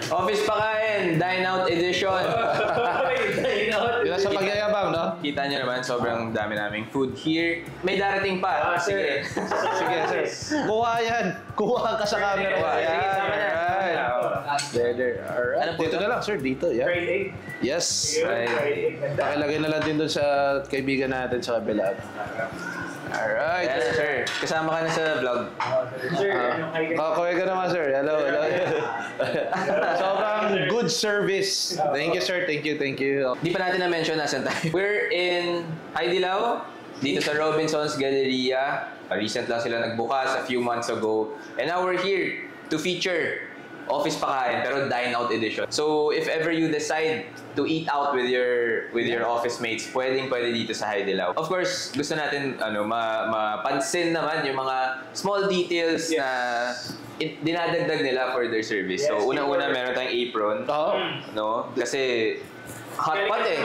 Office pakain, dine out edition. Dine out. Yun sa pagyayabang, no? Kita nyo naman, sobrang dami naming food here. May darating pa. Sir. Sige, sir. Kuha yan. Kuha ka sa camera. Kuha. Yan. Alright. There. Alright. Ano po Dito ito? na lang, sir. Dito. Yeah. Fried egg. Yes. Fried egg. Pakilagay na lang din doon sa kaibigan natin sa kabila. Alright. Yes, sir. Kasama ka na sa vlog. Sir, ano kayo? Kuya ka naman, sir. Hello. Sobrang good service. Thank you, sir. Thank you. Di pa natin na-mention nasan tayo. We're in Haidilao, dito sa Robinson's Galleria. Recent lang sila nagbukas a few months ago. And now we're here to feature Office Pakain, pero dine out edition. So if ever you decide to eat out with your office mates, pwede dito sa Haidilao. Of course, gusto natin mapansin naman yung mga small details na dinadagdag nila for their service. So unang-una meron tayong apron, no? Kasi hot pot eh.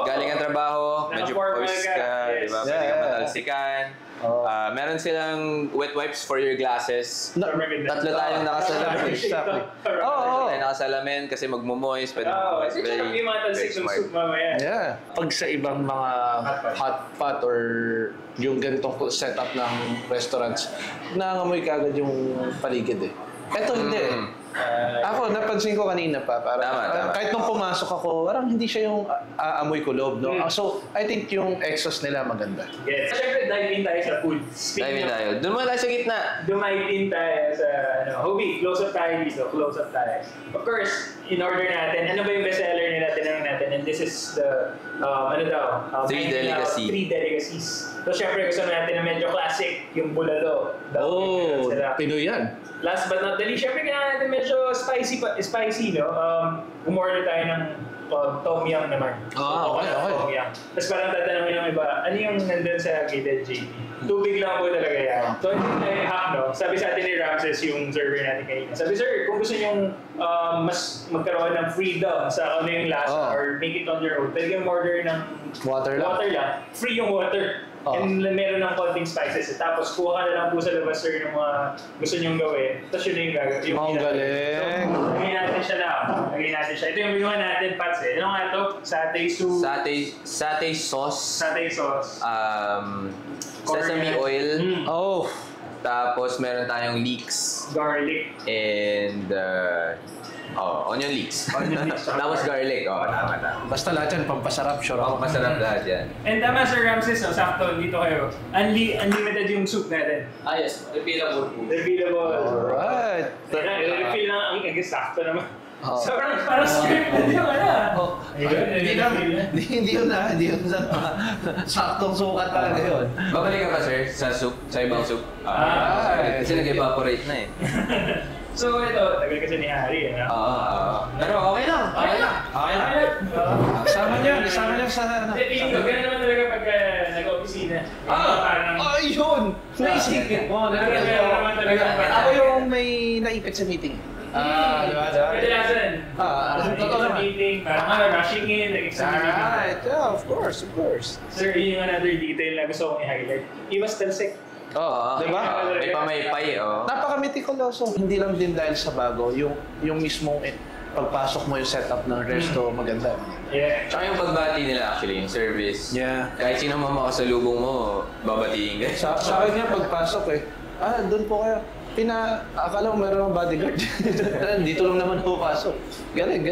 Galing ang trabaho, medyo pawis ka, di ba? Pwede ka matalsikan. Meron silang wet wipes for your glasses. Tatlo tayong nakasalamin. Exactly. Tatlo tayong nakasalamin kasi magmumoist. Pwede magmumoist. Hindi matalsik ng soup mamaya. Yeah. Pag sa ibang mga hot pot or yung ganitong setup ng restaurants, nangangamoy ka agad yung paligid eh. Ito hindi. Ako, napansin ko kanina pa. Tama. Kahit nung pumasok ako, parang hindi siya yung amoy kulob, no? So, I think yung exhaust nila maganda. Yes. Siyempre, dive in tayo sa food. Dive in tayo. Doon muna tayo sa gitna. Dive in tayo sa, Hobie, close up tayo dito. Close up tayo. Of course, in order natin, ano ba yung bestseller nila, tinanong natin, and this is the, Three delicacies. So, syempre, gusto natin na medyo classic, yung bulalo. Pinoy yan. Last but not the least, syempre kailangan natin medyo spicy, no? Umorder tayo ng tom yum naman. Okay. Tom yum. Tapos parang tatanungin ng iba, ano yung nandun sa gated JP? Tubig lang po talaga yan. So, hindi na hack, no? Sabi sa atin ni Ramses, yung server natin kanina. Sabi, sir, kung gusto nyo mas magkaroon ng freedom sa ano yung lasa or make it on your own, pwede kayong order ng water lang. Free yung water. And meron ng konting spices. Tapos kuha ka na lang po sa labas, sir, ng mga gusto nyong gawin. Tapos yun na yung gagawin. Ang galing. So, lagay natin siya na. Ito yung binuha natin, Pats eh. Ano nga ito? Satay soup. Satay sauce. Sesame oil. Tapos meron tayong leeks. Garlic. And onion leeks. Tapos garlic. Tama. Basta lahat yan, pampasarap, sure. Pampasarap lahat yan. And tama, Sir Ramses, no? Sakto, dito kayo. Unlimited yung soup natin. Yes. Refillable po. Refillable. Alright. Refill lang ang sakto naman. Sobrang parang scripted yung Hindi yun saktong sukat talaga yun. Babalik ka pa, sir, sa soup, sa ibang soup. Kasi nag-evaporate na eh. So ito, tagal kasi ni Harry, eh. Pero okay lang. Isama niyo sa ano. Ganun naman talaga pag nag-opisina. Ayun! Basic! Ako yung may naipit sa meeting. Diba? Kadalasan. Totoo naman. Meeting, parang rushing in, nag-exam meeting. Yeah, of course. Sir, yun yung another detail na gusto kong i-highlight. Iwas talsik. Diba? May pamaypay, Napaka-meticuloso. Hindi lang din dahil sa bago, yung mismong pagpasok mo yung setup ng resto, maganda. Yeah. Tsaka yung pagbati nila actually, yung service. Yeah. Kahit sino man makasalubong mo, babatiin ka. Sa akin nga pagpasok doon po kayo. Akala mo meron ng bodyguard. Dito lang naman pupasok. Galing.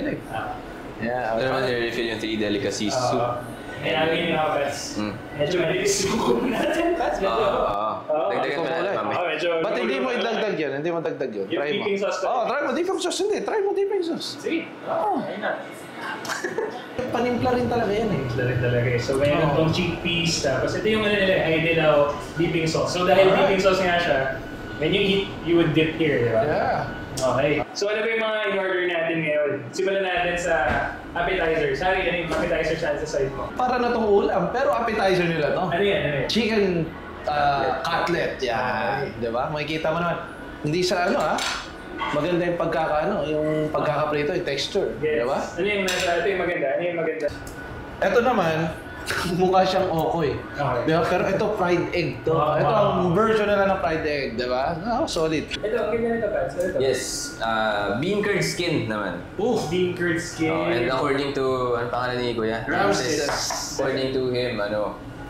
Yeah. Ito naman i-refill yung 3 delicacies soup. Namin yung Pats. Medyo malinis yung kuko natin, Pats. Dagdagan mo na kami. Ba't hindi mo idagdag yun? Hindi mo dagdag yun? Yung Try mo. dipping sauce pa. Try mo dipping sauce. Hindi, try mo dipping sauce. Sige. Ayun na. Panimpla rin talaga yan eh. Talaga eh. So mayroon itong chickpeas. Tapos ito yung Haidilao dipping sauce. So dahil dipping sauce nga siya, when you eat, you would dip here, di ba? Yeah. Okay. So ano ba yung mga in-order natin ngayon? Simulan natin sa appetizers. Sorry, ano yung appetizers natin sa side mo? Para na tong ulam, pero appetizer nila to. Ano yan? Chicken cutlet. Yan. Diba? Makikita mo naman. Hindi sa maganda yung yung pagkakaprito, yung texture. Yes. Diba? Ano yung nasa, ito yung maganda? Ito yung Ito naman, mukha siyang okoy. Okay. Diba? Pero ito fried egg to. Ito ang version nila ng fried egg, diba? Solid. Ito, ang ganda nito, Pats. Ito. Yes, bean curd skin naman. Bean curd skin. And according to, ano pangalan ni Kuya? Ramses. According to him,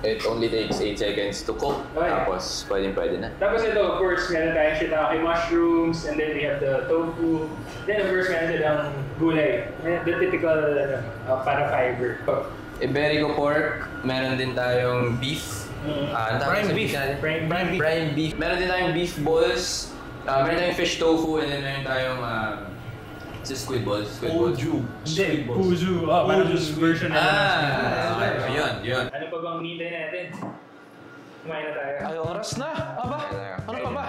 it only takes 8 seconds to cook. Okay. Tapos, pwede na. Tapos ito, of course, meron tayong shiitake mushrooms, and then we have the tofu. Then, of course, meron silang gulay. The typical para fiber. Iberico pork, meron din tayong beef. Ano tawag Prime sa beef. natin? Prime beef. Prime beef. Meron din tayong beef balls. Meron tayong fish tofu, and then meron tayong squid balls. Hindi, puzu. Parang version na Yun. Ano pa bang nintay natin? Kumain na tayo. Ay, oras na. Aba, ano pa ba?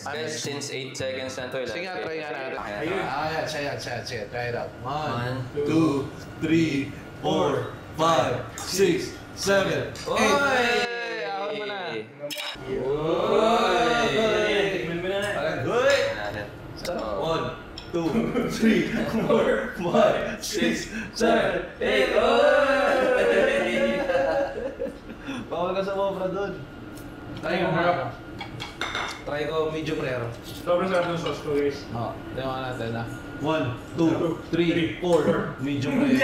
Guys, since 8 seconds na to, Sige nga, try nga natin. Ayun. Ayan, sige. Try it out. 1, 2, 3, 4, 5, 6, 7, 8. Oy! Ahon mo na. Tikman mo na. Good! Natin. 1, 2, 3, 4, 5, 6, 7, 8. Bawal ka sa mobra doon. Try mo harap. Try ko medium rare. Sobrang sarap ng sauce ko, guys. Oo, tingnan natin na. 1, 2, 3, 4. Medium rare.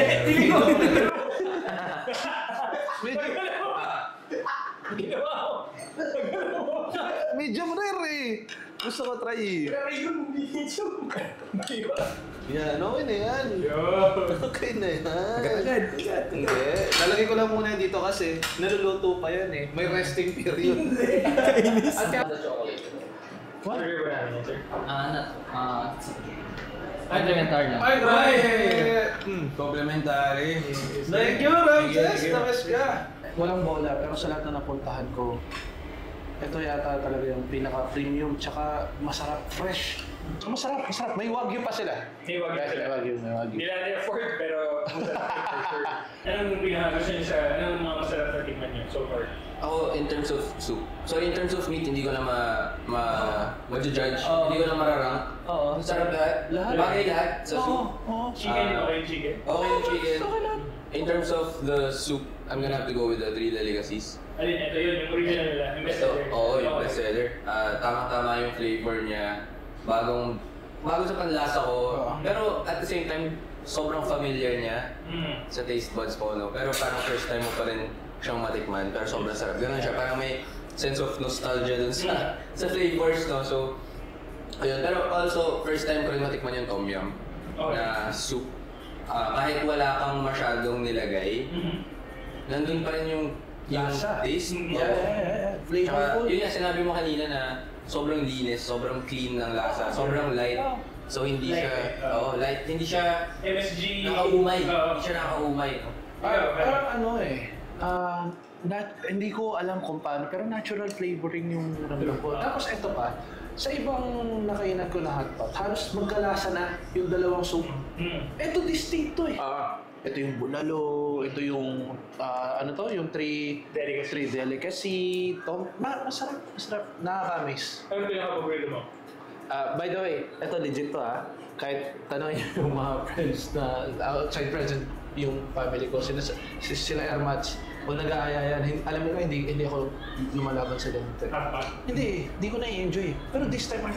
Medium rare eh. Gusto ko try eh. Pero yung medium. Yan, okay na yan. Yo. Okay na yan. Agad. Hindi. Lalagay ko lang muna dito kasi naluluto pa yan eh. May resting period. At What? Order ba namin yan, sir? Complimentary lang. Ay, Complimentary. Thank you, Ramses! Tapos ka! Walang bola, pero sa lahat na napuntahan ko, ito yata talaga yung pinaka-premium, tsaka masarap, fresh. Masarap. May wagyu pa sila. May wagyu Yes, sila. may wagyu. Hindi natin afford, pero masarap for sure. Anong pinakagusto niyo sa, anong mga masarap na tikman niyo so far? Ako, in terms of soup. So, in terms of meat, hindi ko na ma-judge. Hindi ko na mararank. Oo. Sarap lahat. Lahat. Bagay lahat sa soup. Oo. Chicken, Ah. okay yung chicken? Okay yung chicken. Okay lang. In terms of the soup, I'm gonna have to go with the Three Delicacies. Alin, ito yun, yung original nila, yung best Ito, seller. oo, yung Okay. best seller. Tama-tama yung flavor niya. Bago sa panlasa ko. Oo. Pero at the same time, sobrang familiar niya Mm. sa taste buds ko, no? Pero parang first time mo pa rin siyang matikman, pero sobrang sarap. Ganun siya, parang may sense of nostalgia dun sa flavors, no? So, ayun. Pero also, first time ko rin matikman yung tom yum Okay. na soup. Kahit wala kang masyadong nilagay, Mhm. nandun pa rin yung Lasa. taste. Mm, Yeah. Tsaka, Flavorful. yun nga, sinabi mo kanina na sobrang linis, sobrang clean ng lasa, sobrang light. So hindi Light, siya, light, hindi siya MSG. nakaumay. Oo. Hindi siya nakaumay. Parang ano eh, hindi ko alam kung paano, pero natural flavoring yung ramdam ko. Tapos ito pa, sa ibang nakainan ko na hotpot, halos magkalasa na yung dalawang soup. Mm. Ito distinct to eh. Ah. Ito yung bulalo, ito yung, yung three delicacy. Masarap, nakakamiss. Ano pinaka-paborito mo? By the way, ito legit to kahit tanongin yung mga friends na outside friends, yung family ko, sila Ermats, o nag-aaya yan, alam mo ba, hindi ako lumalaban sa ganito. Hindi ko na-enjoy. Pero this time,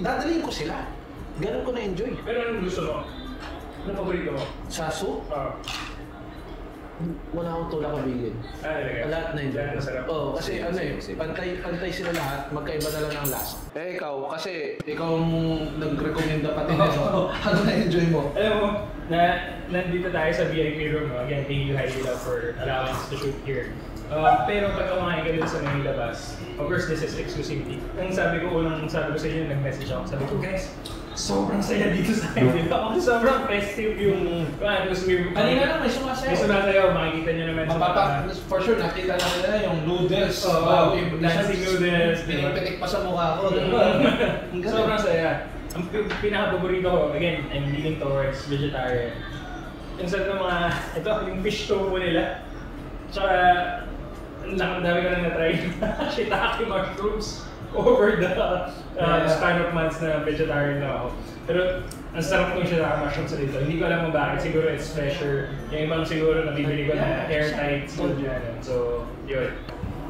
dadalhin ko sila. Ganun ko na-enjoy. Pero anong gusto mo? Anong paborito mo? Sa soup, wala akong tulak kabigin. Talaga? Lahat na enjoy. Lahat masarap. Oo, kasi pantay sila lahat, magkaiba na lang ng lasa. Ikaw, kasi ikaw ang nag-recommenda pati nito. Ano na-enjoy mo? Alam mo, nandito tayo sa VIP room. No? Again, thank you Heidi Love for allowance to shoot here. Pero pag kumain ka dito sa may labas, of course, this is exclusivity. Ang sabi ko sa inyo, nag-message ako. Sabi ko, guys, sobrang saya dito sa akin. Ako sobrang festive yung... Kanina lang, may sumasayaw. May sumasayaw, makikita nyo naman For sure, nakita na nila yung noodles. dancing noodles. Pinipitik pa sa mukha ko. Sobrang saya. Ang pinaka-paborito ko, again, I'm leaning towards vegetarian. Yung sa mga, ito, yung fish tofu nila. Tsaka, ang dami ko nang na-try. Shiitake mushrooms over the span of months na vegetarian na ako. Pero, ang sarap ng shiitake mushrooms dito. Hindi ko alam kung bakit. Siguro it's fresher. Yung ibang siguro nabibili ko na airtight. So, yun.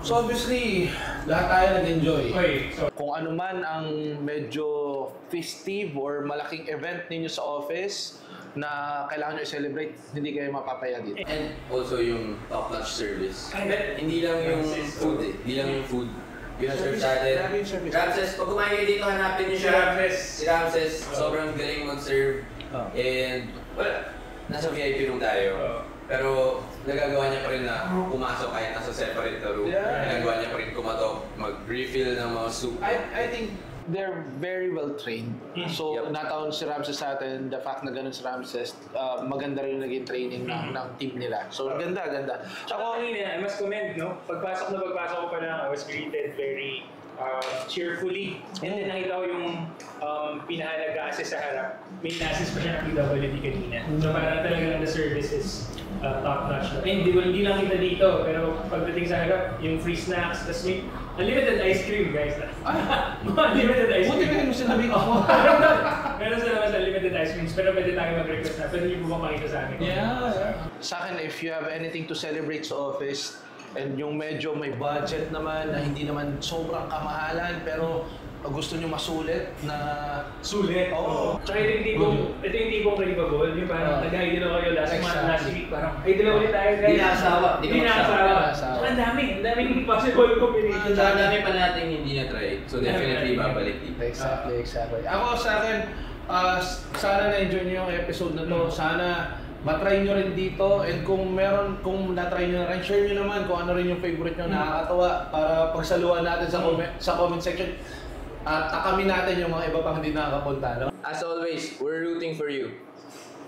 So obviously, lahat tayo nag-enjoy. Okay, so, Kung ano man ang medyo festive or malaking event ninyo sa office na kailangan nyo i-celebrate, hindi kayo mapapaya dito. And also yung top-notch service. Hindi lang yung food eh. Hindi lang yung food. Pinaserve sa atin. Grabe yung service. Ramses, pag kumain kayo dito, hanapin niyo Si siya. Ramses. Si Ramses, sobrang galing mag-serve. Oh. And, well, nasa VIP room tayo. Pero nagagawa niya pa rin na pumasok kahit nasa separate na room. Yeah. Nagagawa niya pa rin kumatok, mag-refill ng mga soup. I think they're very well trained. So, Yep. nataon si Ramses sa atin, the fact na ganun si Ramses, maganda rin yung naging training ng team nila. So, ganda. Ako kanina, I must commend, no? Pagpasok ko pa lang, I was greeted very cheerfully. And then nakita ko yung pinaka-nag-assist sa harap. May na-assist pa siya ng PWD kanina. So parang talaga lang the service is top-notch. Hindi lang kita dito, pero pagdating sa harap, yung free snacks, tas may unlimited ice cream, guys. Unlimited ice Buti cream. ka mo sinabi ko. Meron sa naman sa unlimited ice creams, pero pwede tayo mag-request na. Pwede niyo po ba makita sa amin? Sa akin, if you have anything to celebrate sa office, and yung medyo may budget naman, na hindi naman sobrang kamahalan, pero gusto nyo masulit na... Sulit. Oo. Tsaka ito yung tipong cravable. Yung parang nag-high din ako kayo last week. Parang, ay dalawa ulit tayo guys. Di nakasawa. Di nakasawa. Tsaka ang daming possible combination. Tsaka dami pa natin hindi na-try. So definitely babalik dito. Exactly. Ako sa akin, sana na-enjoy nyo yung episode na to. Sana matry nyo rin dito, and kung na-try nyo na rin, share nyo naman kung ano rin yung favorite nyo, nakakatawa, para pagsaluhan natin sa comment section. At takamin natin yung mga iba pang hindi nakakapunta. No? As always, we're rooting for you.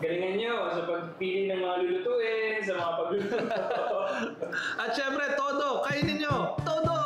Galingan nyo sa pagpili ng mga lulutuin, sa mga pagluluto. At syempre, todo! Kainin nyo! Todo!